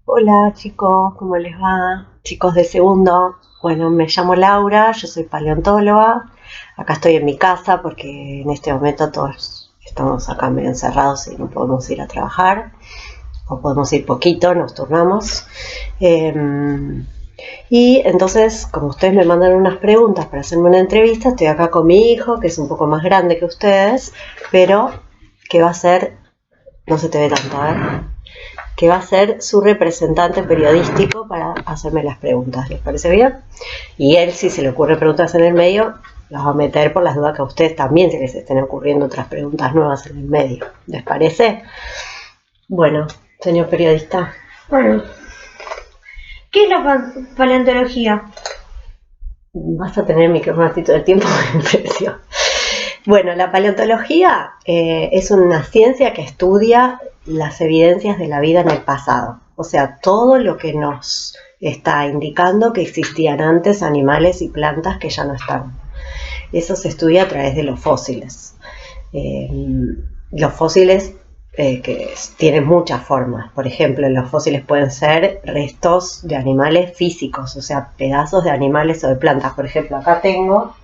Hola chicos, ¿cómo les va? Chicos de segundo, bueno, me llamo Laura, yo soy paleontóloga. Acá estoy en mi casa porque en este momento todos estamos acá medio encerrados y no podemos ir a trabajar, o podemos ir poquito, nos turnamos. Y entonces, como ustedes me mandaron unas preguntas para hacerme una entrevista, estoy acá con mi hijo, que es un poco más grande que ustedes, pero que va a ser, no se te ve tanto, ¿eh? Que va a ser su representante periodístico para hacerme las preguntas. ¿Les parece bien? Y él, si se le ocurre preguntas en el medio, las va a meter por las dudas que a ustedes también se les estén ocurriendo otras preguntas nuevas en el medio. ¿Les parece? Bueno, señor periodista. Bueno, ¿qué es la paleontología? Vas a tener mi ratito de tiempo en precio. Bueno, la paleontología es una ciencia que estudia las evidencias de la vida en el pasado, o sea, todo lo que nos está indicando que existían antes animales y plantas que ya no están. Eso se estudia a través de los fósiles. Eh, los fósiles que tienen muchas formas. Por ejemplo, los fósiles pueden ser restos de animales físicos, o sea, pedazos de animales o de plantas. Por ejemplo, acá tengo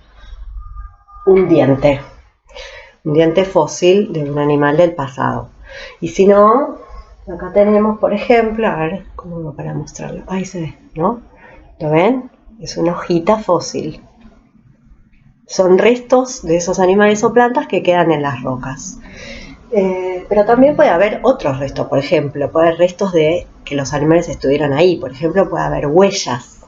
un diente, fósil de un animal del pasado. Y si no, acá tenemos, por ejemplo, a ver, ¿cómo va para mostrarlo? Ahí se ve, ¿no? ¿Lo ven? Es una hojita fósil. Son restos de esos animales o plantas que quedan en las rocas. Pero también puede haber otros restos, por ejemplo, puede haber restos de que los animales estuvieron ahí. Por ejemplo, puede haber huellas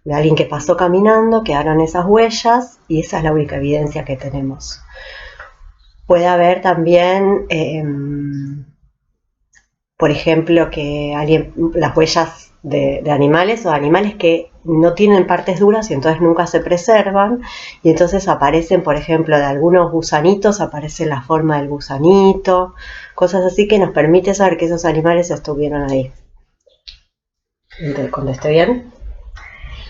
de alguien que pasó caminando, quedaron esas huellas y esa es la única evidencia que tenemos. Puede haber también, por ejemplo, que las huellas de animales o animales que no tienen partes duras y entonces nunca se preservan y entonces aparecen, por ejemplo, de algunos gusanitos, aparece la forma del gusanito, cosas así que nos permite saber que esos animales estuvieron ahí. Entonces, ¿contesté bien?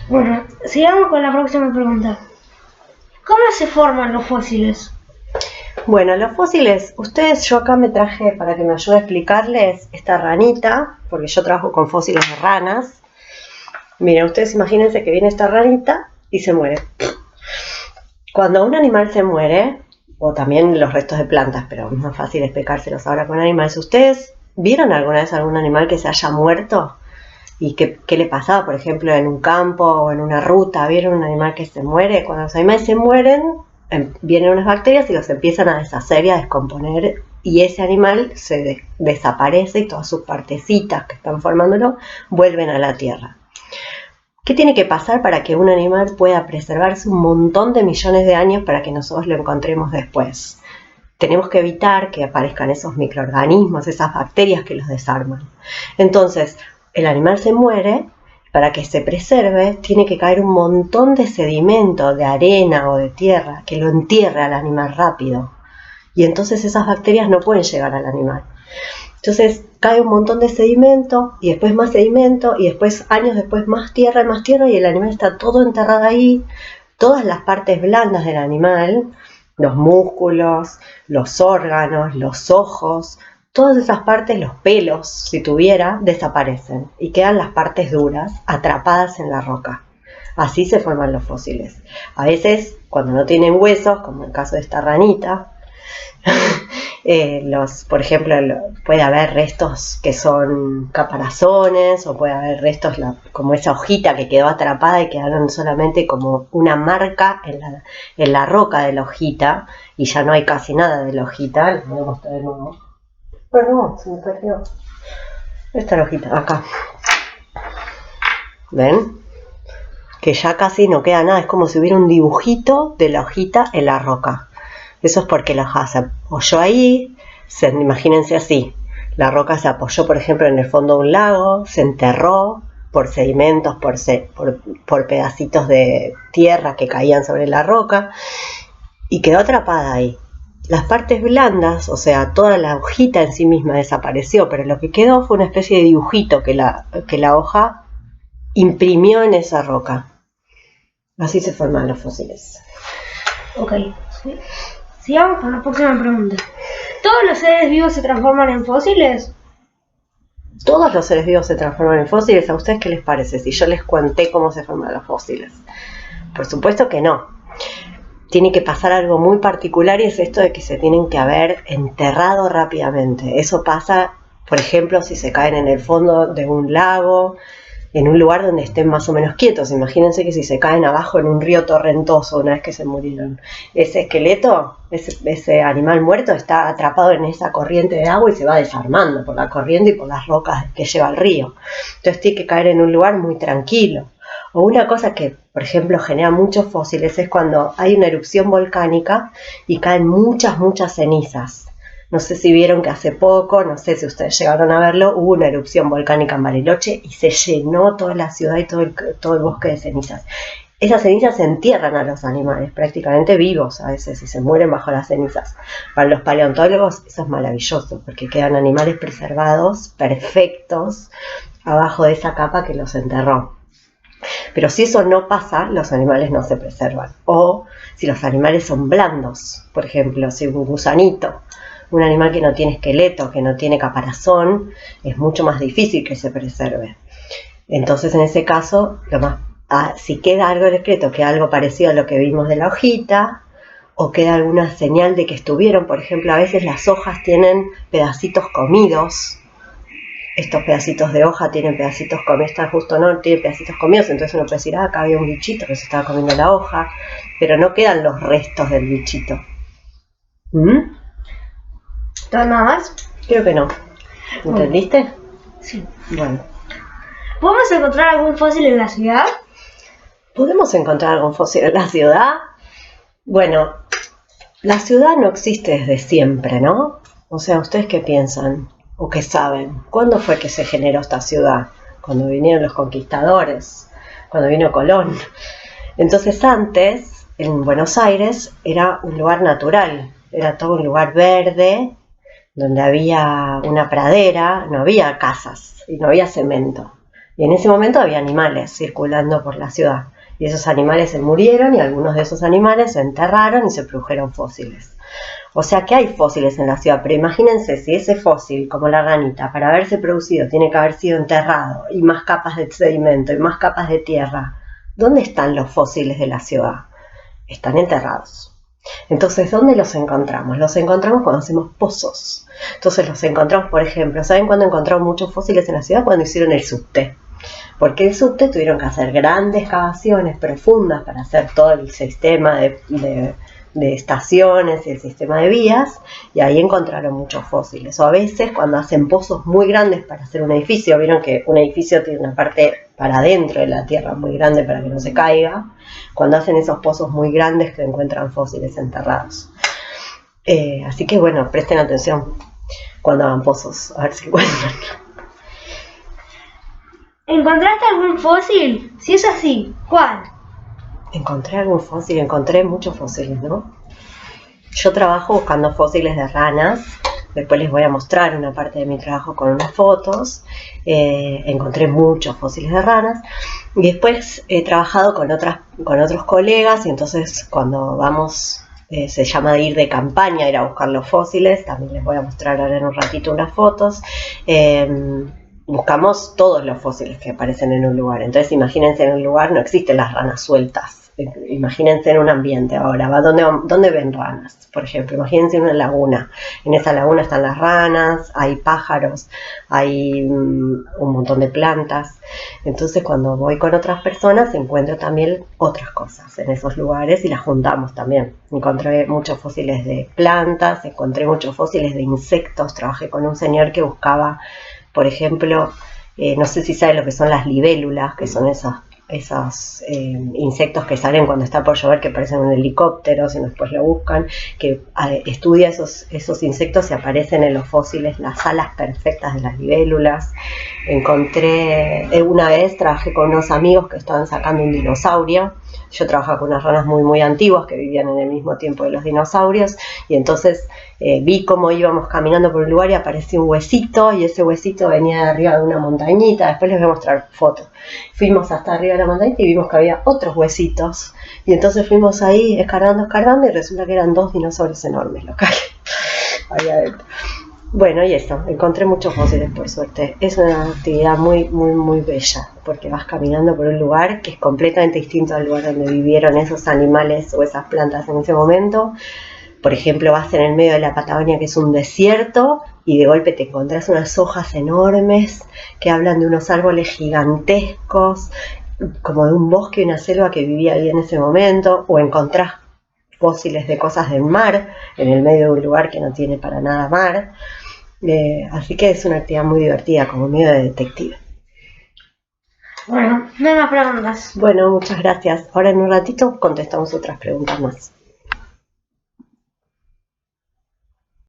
Bueno, sigamos con la próxima pregunta. ¿Cómo se forman los fósiles? Bueno, los fósiles, yo acá me traje para que me ayude a explicarles esta ranita, porque yo trabajo con fósiles de ranas. Miren, ustedes imagínense que viene esta ranita y se muere. Cuando un animal se muere, o también los restos de plantas, pero es más fácil explicárselos ahora con animales, ¿ustedes vieron alguna vez algún animal que se haya muerto? ¿Y qué le pasaba, por ejemplo, en un campo o en una ruta? ¿Vieron un animal que se muere? Cuando los animales se mueren, vienen unas bacterias y los empiezan a deshacer y a descomponer y ese animal se desaparece y todas sus partecitas que están formándolo vuelven a la tierra. ¿Qué tiene que pasar para que un animal pueda preservarse un montón de millones de años para que nosotros lo encontremos después? Tenemos que evitar que aparezcan esos microorganismos, esas bacterias que los desarman. Entonces, el animal se muere, para que se preserve, tiene que caer un montón de sedimento, de arena o de tierra, que lo entierre al animal rápido. Y entonces esas bacterias no pueden llegar al animal. Entonces cae un montón de sedimento y después más sedimento y después años después más tierra y el animal está todo enterrado ahí. Todas las partes blandas del animal, los músculos, los órganos, los ojos, todas esas partes, los pelos, si tuviera, desaparecen y quedan las partes duras atrapadas en la roca. Así se forman los fósiles. A veces, cuando no tienen huesos, como en el caso de esta ranita, por ejemplo, puede haber restos que son caparazones o puede haber restos como esa hojita que quedó atrapada y quedaron solamente como una marca en la roca de la hojita y ya no hay casi nada de la hojita. Les voy a mostrar de nuevo. Pero no, se me perdió. Esta la hojita, acá. ¿Ven? Que ya casi no queda nada, es como si hubiera un dibujito de la hojita en la roca. Eso es porque la hoja se apoyó ahí, imagínense así, la roca se apoyó, por ejemplo, en el fondo de un lago, se enterró por sedimentos, por pedacitos de tierra que caían sobre la roca y quedó atrapada ahí. Las partes blandas, o sea, toda la hojita en sí misma desapareció, pero lo que quedó fue una especie de dibujito que la hoja imprimió en esa roca. Así se forman los fósiles. Ok, ¿sí? Sigamos con la próxima pregunta. ¿Todos los seres vivos se transforman en fósiles? ¿Todos los seres vivos se transforman en fósiles? ¿A ustedes qué les parece si yo les conté cómo se forman los fósiles? Por supuesto que no. Tiene que pasar algo muy particular y es esto de que se tienen que haber enterrado rápidamente. Eso pasa, por ejemplo, si se caen en el fondo de un lago, en un lugar donde estén más o menos quietos. Imagínense que si se caen abajo en un río torrentoso una vez que se murieron, ese esqueleto, ese animal muerto está atrapado en esa corriente de agua y se va desarmando por la corriente y por las rocas que lleva el río. Entonces tiene que caer en un lugar muy tranquilo. O una cosa que, por ejemplo, genera muchos fósiles es cuando hay una erupción volcánica y caen muchas cenizas. No sé si vieron que hace poco, no sé si ustedes llegaron a verlo, hubo una erupción volcánica en Bariloche y se llenó toda la ciudad y todo el bosque de cenizas. Esas cenizas entierran a los animales, prácticamente vivos a veces, y se mueren bajo las cenizas. Para los paleontólogos eso es maravilloso, porque quedan animales preservados, perfectos, abajo de esa capa que los enterró. Pero si eso no pasa, los animales no se preservan. O si los animales son blandos, por ejemplo, si un gusanito, un animal que no tiene esqueleto, que no tiene caparazón, es mucho más difícil que se preserve. Entonces, en ese caso, si queda algo del esqueleto, queda algo parecido a lo que vimos de la hojita, o queda alguna señal de que estuvieron, por ejemplo, a veces las hojas tienen pedacitos comidos. Estos pedacitos de hoja tienen pedacitos comidos, esta justo no tiene pedacitos comidos, entonces uno puede decir, acá había un bichito que se estaba comiendo la hoja, pero no quedan los restos del bichito. ¿Nada más? Creo que no. ¿Entendiste? Sí. Bueno. ¿Podemos encontrar algún fósil en la ciudad? ¿Podemos encontrar algún fósil en la ciudad? Bueno, la ciudad no existe desde siempre, ¿no? O sea, ¿ustedes qué piensan? ¿O qué saben? ¿Cuándo fue que se generó esta ciudad? Cuando vinieron los conquistadores, cuando vino Colón. Entonces antes, en Buenos Aires, era un lugar natural, era todo un lugar verde, donde había una pradera, no había casas y no había cemento. Y en ese momento había animales circulando por la ciudad. Y esos animales se murieron y algunos de esos animales se enterraron y se produjeron fósiles. O sea que hay fósiles en la ciudad, pero imagínense si ese fósil, como la ranita, para haberse producido tiene que haber sido enterrado y más capas de sedimento y más capas de tierra. ¿Dónde están los fósiles de la ciudad? Están enterrados. Entonces, ¿dónde los encontramos? Los encontramos cuando hacemos pozos. Entonces los encontramos, por ejemplo, ¿saben cuándo encontramos muchos fósiles en la ciudad? Cuando hicieron el subte. Porque el subte tuvieron que hacer grandes excavaciones profundas para hacer todo el sistema de estaciones y el sistema de vías, y ahí encontraron muchos fósiles. O a veces cuando hacen pozos muy grandes para hacer un edificio, vieron que un edificio tiene una parte para adentro de la tierra muy grande para que no se caiga, cuando hacen esos pozos muy grandes que encuentran fósiles enterrados. Así que bueno, presten atención cuando hagan pozos, a ver si encuentran. ¿Encontraste algún fósil? Si es así, ¿cuál? Encontré algún fósil, encontré muchos fósiles, ¿no? Yo trabajo buscando fósiles de ranas, después les voy a mostrar una parte de mi trabajo con unas fotos. Encontré muchos fósiles de ranas y después he trabajado con otros colegas y entonces cuando vamos, se llama de ir de campaña, ir a buscar los fósiles, también les voy a mostrar ahora en un ratito unas fotos. Buscamos todos los fósiles que aparecen en un lugar. Entonces imagínense en un lugar, no existen las ranas sueltas. Imagínense en un ambiente ahora, ¿dónde ven ranas? Por ejemplo, imagínense en una laguna. En esa laguna están las ranas, hay pájaros, hay un montón de plantas. Entonces cuando voy con otras personas encuentro también otras cosas en esos lugares y las juntamos también. Encontré muchos fósiles de plantas, encontré muchos fósiles de insectos. Trabajé con un señor que buscaba, por ejemplo, no sé si saben lo que son las libélulas, que son esos insectos que salen cuando está por llover, que parecen un helicóptero, si después lo buscan, que estudia esos insectos y aparecen en los fósiles las alas perfectas de las libélulas. Una vez trabajé con unos amigos que estaban sacando un dinosaurio. Yo trabajaba con unas ranas muy antiguas que vivían en el mismo tiempo de los dinosaurios y entonces vi cómo íbamos caminando por un lugar y apareció un huesito y ese huesito venía de arriba de una montañita. Después les voy a mostrar fotos. Fuimos hasta arriba de la montañita y vimos que había otros huesitos y entonces fuimos ahí escarbando y resulta que eran 2 dinosaurios enormes locales ahí adentro. Bueno, y eso, encontré muchos fósiles por suerte. Es una actividad muy bella, porque vas caminando por un lugar que es completamente distinto al lugar donde vivieron esos animales o esas plantas en ese momento. Por ejemplo, vas en el medio de la Patagonia, que es un desierto, y de golpe te encontrás unas hojas enormes que hablan de unos árboles gigantescos, como de un bosque y una selva que vivía ahí en ese momento, o encontrás fósiles de cosas del mar en el medio de un lugar que no tiene para nada mar. Así que es una actividad muy divertida, como medio de detective. Bueno, no hay más preguntas. Bueno, muchas gracias. Ahora en un ratito contestamos otras preguntas más.